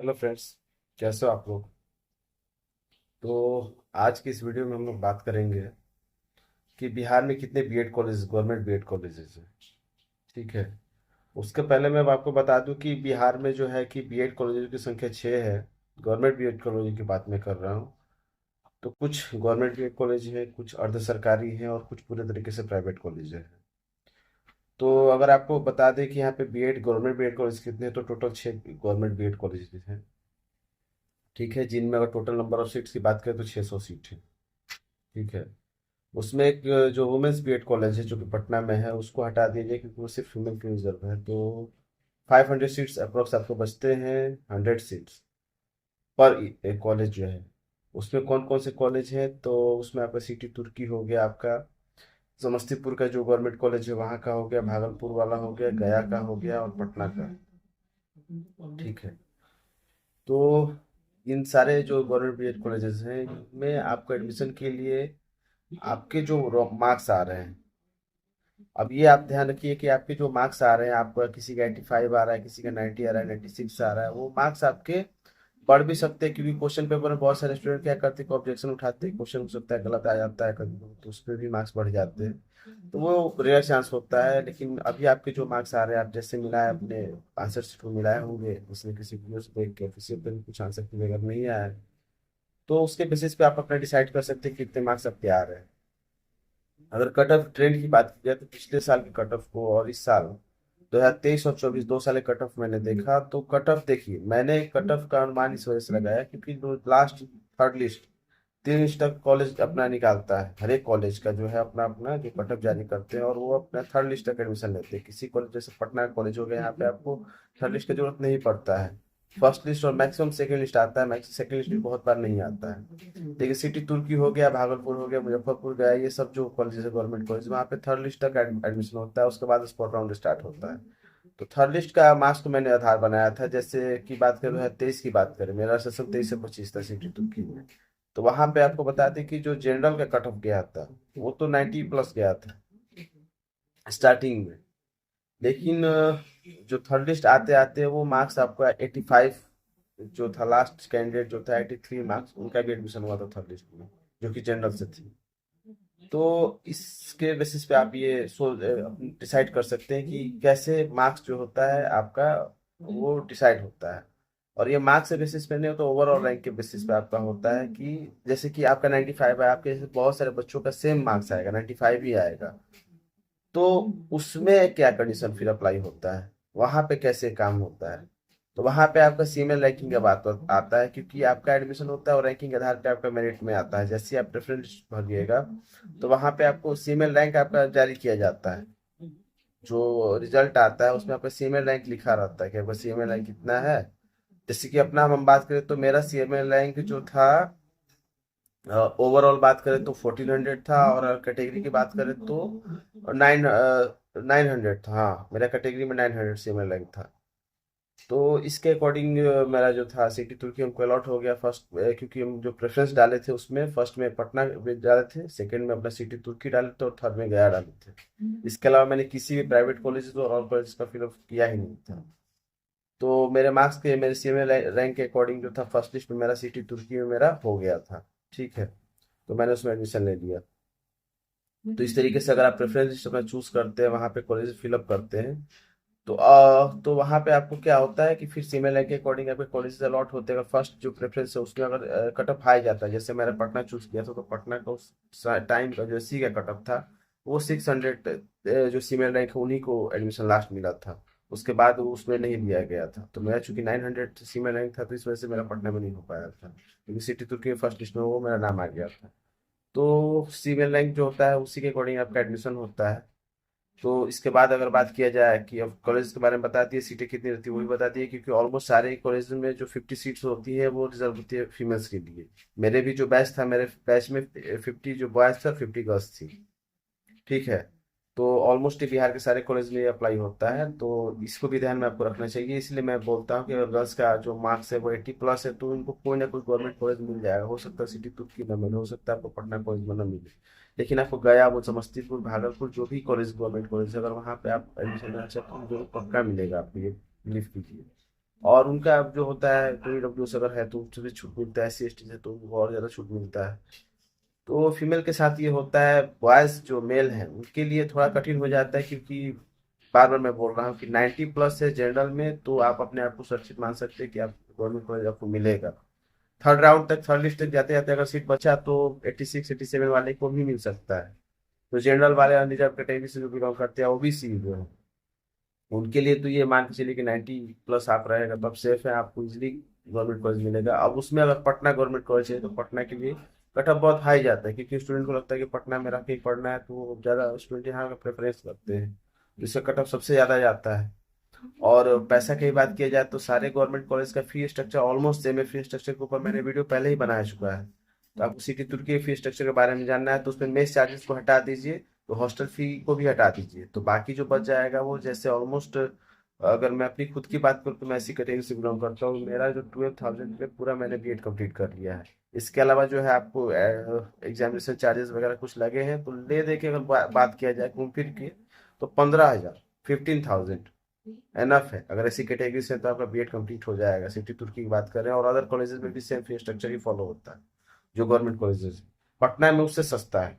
Hello friends. कैसे हो आप लोग? तो आज की इस वीडियो में हम लोग बात करेंगे कि बिहार में कितने BEd college government BEd colleges हैं। ठीक है। उसके पहले मैं आपको बता दूं कि बिहार में जो है कि बीएड कॉलेजों की संख्या 6 है। गवर्नमेंट बीएड कॉलेज की बात मैं कर रहा हूँ। तो कुछ गवर्नमेंट बीएड कॉलेज हैं, कुछ अर्ध सरकारी हैं और कुछ पूरे तरीके से प्राइवेट कॉलेज हैं। तो अगर आपको बता दें कि यहाँ पे बीएड गवर्नमेंट बीएड कॉलेज कितने हैं, तो टोटल 6 गवर्नमेंट बीएड कॉलेज हैं। ठीक है, जिनमें अगर टोटल नंबर ऑफ सीट्स की बात करें तो 600 सीट है। ठीक है। उसमें एक जो वुमेन्स बीएड कॉलेज है जो कि पटना में है, उसको हटा दीजिए क्योंकि वो सिर्फ फीमेल के रिजर्व है। तो 500 सीट्स अप्रोक्स आपको बचते हैं। 100 सीट्स पर एक कॉलेज जो है। उसमें कौन कौन से कॉलेज है? तो उसमें आपका सिटी तुर्की हो गया, आपका समस्तीपुर का जो गवर्नमेंट कॉलेज है वहाँ का हो गया, भागलपुर वाला हो गया, गया का हो गया और पटना का। ठीक है। तो इन सारे जो गवर्नमेंट बीएड कॉलेजेस हैं इनमें आपको एडमिशन के लिए आपके जो मार्क्स आ रहे हैं, अब ये आप ध्यान रखिए कि आपके जो मार्क्स आ रहे हैं, आपका किसी का 85 आ रहा है, किसी का 90 आ रहा है, 96 आ रहा है, वो मार्क्स आपके बढ़ भी सकते हैं क्योंकि क्वेश्चन पेपर में बहुत सारे स्टूडेंट क्या करते हैं, ऑब्जेक्शन उठाते हैं, क्वेश्चन हो सकता है गलत आ जाता है कभी कभी, तो उस पर भी मार्क्स बढ़ जाते हैं। तो वो रेयर चांस होता है। लेकिन अभी आपके जो मार्क्स आ रहे हैं, आप जैसे मिलाए अपने आंसर शीट को मिलाए होंगे, उसने किसी वीडियो से देख के किसी पे भी कुछ आंसर की अगर नहीं आया है, तो उसके बेसिस पे आप अपना डिसाइड कर सकते हैं कि कितने मार्क्स आपके आ रहे हैं। अगर कट ऑफ ट्रेंड की बात की जाए तो पिछले साल के कट ऑफ को और इस साल 2023 और 24 दो साल के कट ऑफ मैंने देखा, तो कट ऑफ देखिए, मैंने कट ऑफ का अनुमान इस वजह से लगाया क्योंकि जो लास्ट थर्ड लिस्ट 3 लिस्ट तक कॉलेज अपना निकालता है, हर एक कॉलेज का जो है अपना अपना जो कट ऑफ जारी करते हैं और वो अपना थर्ड लिस्ट तक एडमिशन लेते हैं। किसी कॉलेज जैसे पटना कॉलेज हो गया, यहाँ पे आपको थर्ड लिस्ट की जरूरत नहीं पड़ता है। फर्स्ट लिस्ट और मैक्सिमम सेकंड लिस्ट आता है, मैक्सिमम सेकंड लिस्ट भी बहुत बार नहीं आता है। देखिए सिटी तुर्की हो गया, भागलपुर हो गया, मुजफ्फरपुर गया, ये सब जो कॉलेज है गवर्नमेंट कॉलेज, वहाँ पे थर्ड लिस्ट तक एडमिशन होता है, उसके बाद स्पॉट राउंड स्टार्ट होता है। तो थर्ड लिस्ट का मार्क्स को मैंने आधार बनाया था। जैसे की बात करें 2023 की बात करें, मेरा सेशन 23 से 25 था सिटी तुर्की में। तो वहां पे आपको बता दें कि जो जनरल का कट ऑफ गया था वो तो 90 प्लस गया था स्टार्टिंग में। लेकिन जो थर्ड लिस्ट आते आते वो मार्क्स आपका 85, जो था लास्ट कैंडिडेट जो था 83 मार्क्स, उनका भी एडमिशन हुआ था थर्ड लिस्ट में, जो कि जनरल से थी। तो इसके बेसिस पे आप ये डिसाइड कर सकते हैं कि कैसे मार्क्स जो होता है आपका वो डिसाइड होता है। और ये मार्क्स के बेसिस पे नहीं होता, ओवरऑल रैंक के बेसिस पे आपका होता है कि जैसे कि आपका 95 है, आपके जैसे बहुत सारे बच्चों का सेम मार्क्स आएगा, 95 ही आएगा। तो उसमें क्या कंडीशन फिर अप्लाई होता है, वहां पे कैसे काम होता है? तो वहां पे आपका सीमेल रैंकिंग का बात आता है क्योंकि आपका एडमिशन होता है और रैंकिंग के आधार पे आपका मेरिट में आता है। जैसे ही आप प्रेफरेंस भरिएगा तो वहां पे आपको सीमेल रैंक आपका जारी किया जाता है। जो रिजल्ट आता है उसमें आपका सीमेल रैंक लिखा रहता है कि आपका सीमेल रैंक कितना है। जैसे कि अपना हम बात करें तो मेरा सीएमएल रैंक जो था, ओवरऑल बात करें तो 1400 था, और कैटेगरी की बात करें तो 900 था। हाँ, मेरा कैटेगरी में 900 सीएमएल रैंक था। तो इसके अकॉर्डिंग मेरा जो था सिटी तुर्की हमको अलॉट हो गया फर्स्ट, क्योंकि हम जो प्रेफरेंस डाले थे उसमें फर्स्ट में पटना में डाले थे, सेकंड में अपना सिटी तुर्की डाले थे और थर्ड में गया डाले थे। इसके अलावा मैंने किसी भी प्राइवेट कॉलेज और कॉलेज का फिलअप किया ही नहीं था। तो मेरे मार्क्स के मेरे सीएमए रैंक के अकॉर्डिंग जो था फर्स्ट लिस्ट में मेरा सिटी तुर्की में मेरा हो गया था। ठीक है। तो मैंने उसमें एडमिशन ले लिया। तो इस तरीके से अगर आप प्रेफरेंस लिस्ट अपना चूज करते हैं, वहाँ पे कॉलेज फिलअप करते हैं, तो वहाँ पे आपको क्या होता है कि फिर सीमेल रैंक के अकॉर्डिंग आपके कॉलेज अलॉट होते हैं। फर्स्ट जो प्रेफरेंस है उसमें अगर कट ऑफ हाई जाता है, जैसे मैंने पटना चूज किया था, तो पटना का उस टाइम का जो सी का कट ऑफ था वो 600, जो सीमेल रैंक है उन्हीं को एडमिशन लास्ट मिला था। उसके बाद वो उसमें नहीं लिया गया था। तो मेरा चूंकि 900 सीमेल रैंक था, तो इस वजह से मेरा पटना में नहीं हो पाया था, क्योंकि सिटी तुर्की में फर्स्ट लिस्ट में वो मेरा नाम आ गया था। तो सीमेल रैंक जो होता है उसी के अकॉर्डिंग आपका एडमिशन होता है। तो इसके बाद अगर बात किया जाए कि अब कॉलेज के बारे में बता दिए, सीटें कितनी रहती है वो भी बता दिए, क्योंकि ऑलमोस्ट सारे कॉलेज में जो 50 सीट्स होती है वो रिजर्व होती है फीमेल्स के लिए। मेरे भी जो बैच था, मेरे बैच में 50 जो बॉयज था, 50 गर्ल्स थी। ठीक है। तो ऑलमोस्ट बिहार के सारे कॉलेज में अप्लाई होता है, तो इसको भी ध्यान में आपको रखना चाहिए। इसलिए मैं बोलता हूँ कि अगर गर्ल्स का जो मार्क्स है वो 80 प्लस है, तो इनको कोई ना कोई गवर्नमेंट कॉलेज मिल जाएगा। हो सकता है सिटी तुर्की न मिले, हो सकता है आपको पटना कॉलेज में न मिले, लेकिन आपको गया, वो समस्तीपुर, भागलपुर, जो भी कॉलेज गवर्नमेंट कॉलेज है, अगर वहाँ पे आप एडमिशन लेना चाहते हैं तो जरूर पक्का मिलेगा आपको, ये बिलीव कीजिए। और उनका जो होता है डब्ल्यू अगर है तो उससे भी छूट मिलता है, SC ST से तो उनको और ज़्यादा छूट मिलता है। तो फीमेल के साथ ये होता है, बॉयज़ जो मेल हैं उनके लिए थोड़ा कठिन हो जाता है, क्योंकि बार बार मैं बोल रहा हूँ कि 90+ है जनरल में, तो आप अपने आप को सुरक्षित मान सकते हैं कि आप गवर्नमेंट कॉलेज आपको मिलेगा। थर्ड राउंड तक, थर्ड लिस्ट तक जाते जाते अगर सीट बचा तो 86 87 वाले को भी मिल सकता है। तो जनरल वाले अनरिजर्व कैटेगरी से जो बिलोंग करते हैं, OBC जो है, उनके लिए तो ये मान के चलिए कि 90+ आप रहेगा तब सेफ है, आपको इजिली गवर्नमेंट कॉलेज मिलेगा। अब उसमें अगर पटना गवर्नमेंट कॉलेज है तो पटना के लिए कट ऑफ बहुत हाई जाता है, क्योंकि स्टूडेंट को लगता है कि पटना में रह के ही पढ़ना है, तो वो ज़्यादा स्टूडेंट यहाँ का प्रेफरेंस करते हैं, जिससे कट ऑफ सबसे ज़्यादा जाता है। और पैसा की बात किया जाए तो सारे गवर्नमेंट कॉलेज का फी स्ट्रक्चर ऑलमोस्ट सेम है। फी स्ट्रक्चर के ऊपर मैंने वीडियो पहले ही बना चुका है। तो आपको सिटी तुर्की के फी स्ट्रक्चर के बारे में जानना है तो उसमें मेस चार्जेस को हटा दीजिए, तो हॉस्टल फी को भी हटा दीजिए, तो बाकी जो बच जाएगा वो जैसे ऑलमोस्ट, अगर मैं अपनी खुद की बात करूँ तो मैं ऐसी कैटेगरी से बिलोंग करता हूँ, मेरा जो 12,000 पे पूरा मैंने B.Ed कंप्लीट कर लिया है। इसके अलावा जो है आपको एग्जामिनेशन चार्जेस वगैरह कुछ लगे हैं, तो ले दे के अगर बात किया जाए घूम फिर के, तो 15,000, 15,000 एनफ है। अगर ऐसी कैटेगरी से तो आपका B.Ed कंप्लीट हो जाएगा। सिटी तुर्की की बात करें, और अदर कॉलेजेस में भी सेम फी स्ट्रक्चर ही फॉलो होता है जो गवर्नमेंट कॉलेजेस। पटना में उससे सस्ता है,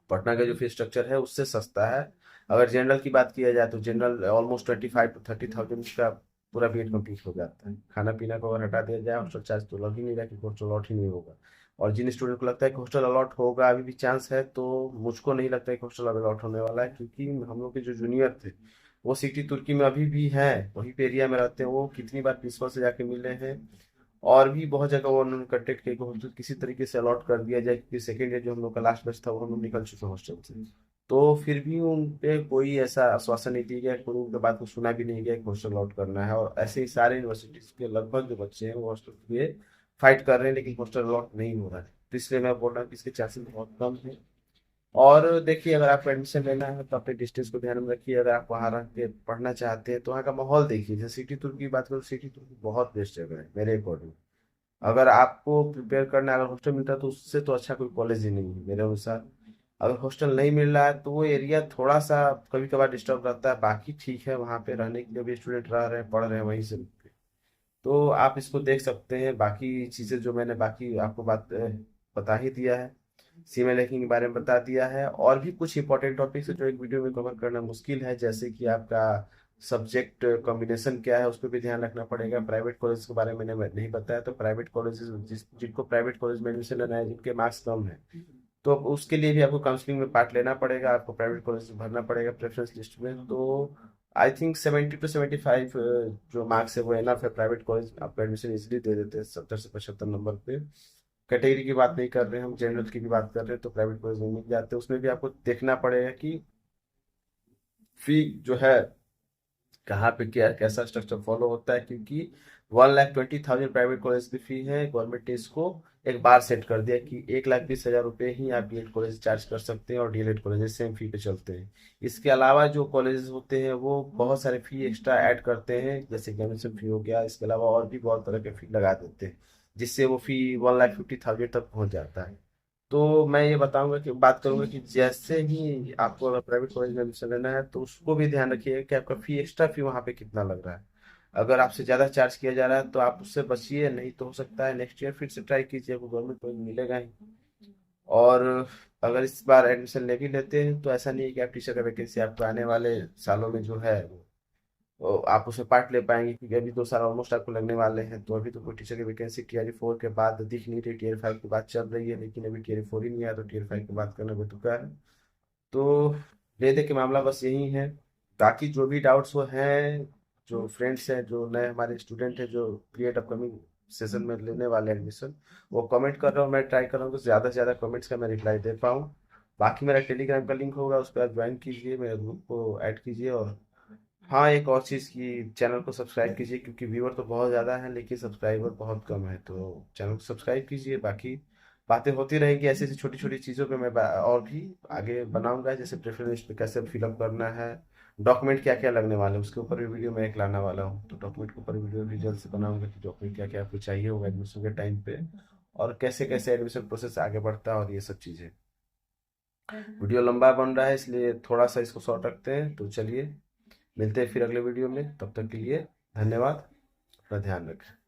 पटना का जो फी स्ट्रक्चर है उससे सस्ता है। अगर जनरल की बात किया जाए तो जनरल ऑलमोस्ट 25 to 30,000 का पूरा B.Ed कंप्लीट हो जाता है। खाना पीना को अगर हटा दिया जाए, हॉस्टल चार्ज तो लग ही नहीं रहा कि हॉस्टल अलॉट ही नहीं होगा। और जिन स्टूडेंट को लगता है कि हॉस्टल अलॉट होगा, अभी भी चांस है, तो मुझको नहीं लगता है कि हॉस्टल अलॉट होने वाला है, क्योंकि हम लोग के जो जूनियर थे वो सिटी तुर्की में अभी भी हैं, वहीं पे एरिया में रहते हैं। वो कितनी बार प्रिंसिपल से जाके मिले हैं, और भी बहुत जगह वो उन्होंने कंटेक्ट किया कि हॉस्टल किसी तरीके से अलॉट कर दिया जाए, क्योंकि सेकेंड ईयर जो हम लोग का लास्ट बैच था वो हम लोग निकल चुके हॉस्टल से। तो फिर भी उन पे कोई ऐसा आश्वासन नहीं दिया गया, कोई उनके बात को सुना भी नहीं गया कि हॉस्टल अलॉट करना है। और ऐसे ही सारे यूनिवर्सिटीज के लगभग जो बच्चे हैं वो हॉस्टल के लिए फाइट कर रहे हैं, लेकिन हॉस्टल अलॉट नहीं हो रहा है। तो इसलिए मैं बोल रहा हूँ कि इसके चांसेस बहुत कम है। और देखिए, अगर आपको एडमिशन लेना है तो अपने डिस्टेंस को ध्यान में रखिए। अगर आप वहाँ रह के पढ़ना चाहते हैं तो वहाँ का माहौल देखिए। जैसे सिटी तुर्की की बात करो, सिटी तुर्की बहुत बेस्ट जगह है मेरे अकॉर्डिंग। अगर आपको प्रिपेयर करना है, अगर हॉस्टल मिलता है तो उससे तो अच्छा कोई कॉलेज ही नहीं है मेरे अनुसार। अगर हॉस्टल नहीं मिल रहा है तो वो एरिया थोड़ा सा कभी कभार डिस्टर्ब रहता है, बाकी ठीक है, वहाँ पे रहने के लिए भी स्टूडेंट रह रहे हैं, पढ़ रहे हैं वहीं से। तो आप इसको देख सकते हैं। बाकी चीज़ें जो मैंने बाकी आपको बात बता ही दिया है, सीमेल हैकिंग के बारे में बता दिया है। और भी कुछ इंपॉर्टेंट टॉपिक्स है जो एक वीडियो में कवर करना मुश्किल है, जैसे कि आपका सब्जेक्ट कॉम्बिनेशन क्या है, उस पर भी ध्यान रखना पड़ेगा। प्राइवेट कॉलेज के बारे में मैंने नहीं बताया, तो प्राइवेट कॉलेज जिनको प्राइवेट कॉलेज में एडमिशन लेना है, जिनके मार्क्स कम है, तो अब उसके लिए भी आपको काउंसलिंग में पार्ट लेना पड़ेगा, आपको प्राइवेट कॉलेज भरना पड़ेगा प्रेफरेंस लिस्ट में। तो आई थिंक 70 to 75 जो मार्क्स है वो एनफ है। प्राइवेट कॉलेज आपको एडमिशन इजीली दे देते हैं 70 से 75 नंबर पे। कैटेगरी की बात नहीं कर रहे हैं हम, जनरल की भी बात कर रहे हैं, तो प्राइवेट कॉलेज में मिल जाते हैं। उसमें भी आपको देखना पड़ेगा कि फी जो है कहाँ पे क्या कैसा स्ट्रक्चर फॉलो होता है, क्योंकि 1,20,000 प्राइवेट कॉलेज की फी है। गवर्नमेंट ने इसको एक बार सेट कर दिया कि 1,20,000 रुपये ही आप B.Ed कॉलेज चार्ज कर सकते हैं, और D.LED कॉलेज सेम फी पे चलते हैं। इसके अलावा जो कॉलेजेस होते हैं वो बहुत सारे फी एक्स्ट्रा ऐड करते हैं, जैसे एग्जामिनेशन फी हो गया, इसके अलावा और भी बहुत तरह के फी लगा देते हैं, जिससे वो फी 1,50,000 तक पहुंच जाता है। तो मैं ये बताऊंगा कि बात करूंगा कि जैसे ही आपको अगर प्राइवेट कॉलेज में एडमिशन लेना है तो उसको भी ध्यान रखिएगा कि आपका फी एक्स्ट्रा फी वहाँ पे कितना लग रहा है। अगर आपसे ज़्यादा चार्ज किया जा रहा है तो आप उससे बचिए, नहीं तो हो सकता है नेक्स्ट ईयर फिर से ट्राई कीजिए, आपको गवर्नमेंट कॉलेज मिलेगा ही। और अगर इस बार एडमिशन ले भी लेते हैं तो ऐसा नहीं है कि आप टीचर का वैकेंसी आपको आने वाले सालों में जो है वो आप उसमें पार्ट ले पाएंगे, क्योंकि अभी 2 साल ऑलमोस्ट आपको लगने वाले हैं। तो अभी तो कोई टीचर की वैकेंसी Tier 4 के बाद दिख नहीं रही, Tier 5 की बात चल रही है, लेकिन अभी Tier 4 ही नहीं आया, तो Tier 5 की बात करना बेतुका है। तो ले दे के मामला बस यही है। बाकी जो भी डाउट्स वो हैं, जो फ्रेंड्स हैं, जो नए हमारे स्टूडेंट हैं जो B.Ed अपकमिंग सेशन में लेने वाले एडमिशन, वो कमेंट कर रहा हूँ, मैं ट्राई कर रहा हूँ कि ज़्यादा से ज़्यादा कमेंट्स का मैं रिप्लाई दे पाऊँ। बाकी मेरा टेलीग्राम का लिंक होगा, उस पर आप ज्वाइन कीजिए, मेरे ग्रुप को ऐड कीजिए। और हाँ, एक और चीज़ की चैनल को सब्सक्राइब कीजिए, क्योंकि व्यूअर तो बहुत ज़्यादा है लेकिन सब्सक्राइबर बहुत कम है, तो चैनल को सब्सक्राइब कीजिए। बाकी बातें होती रहेंगी ऐसी ऐसी छोटी छोटी चीज़ों पे, मैं और भी आगे बनाऊंगा, जैसे प्रेफरेंस लिस्ट पे कैसे फिलअप करना है, डॉक्यूमेंट क्या क्या लगने वाले हैं उसके ऊपर भी वीडियो मैं एक लाने वाला हूँ। तो डॉक्यूमेंट के ऊपर वीडियो भी जल्द से बनाऊंगा कि डॉक्यूमेंट क्या क्या आपको चाहिए होगा एडमिशन के टाइम पे, और कैसे कैसे एडमिशन प्रोसेस आगे बढ़ता है, और ये सब चीज़ें। वीडियो लंबा बन रहा है इसलिए थोड़ा सा इसको शॉर्ट रखते हैं। तो चलिए, मिलते हैं फिर अगले वीडियो में, तब तक के लिए धन्यवाद। अपना ध्यान रखें।